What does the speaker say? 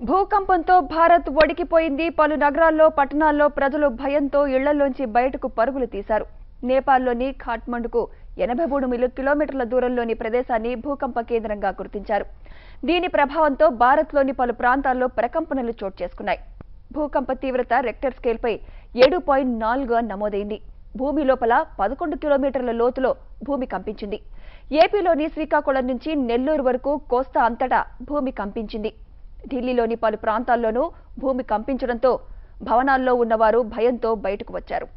భూకంపంతో భారత్ వణికిపోయింది. పలు నగరాల్లో, పట్టణాల్లో ప్రజలు భయంతో ఇళ్లలోంచి బయటకు పరుగులు తీశారు. నేపాల్లోని ఖాట్మండుకు 83 కిలోమీటర్ల దూరంలోని ప్రదేశాన్ని భూకంప కేంద్రంగా గుర్తించారు. దీని ప్రభావంతో భారత్లోని పలు ప్రాంతాల్లో ప్రకంపనలు చోటు చేసుకున్నాయి. భూకంప తీవ్రత రెక్టర్ స్కేల్పై 7.4గా నమోదైంది. భూమి లోపల 11 కిలోమీటర్ల లోతులో భూమి కంపించింది. ఏపీలోని శ్రీకాకుళం నుంచి నెల్లూరు వరకు కోస్తా అంతటా భూమి కంపించింది. ఢిల్లీలోని పలు ప్రాంతాల్లోనూ భూమి కంపించడంతో భవనాల్లో ఉన్నవారు భయంతో బయటకు వచ్చారు.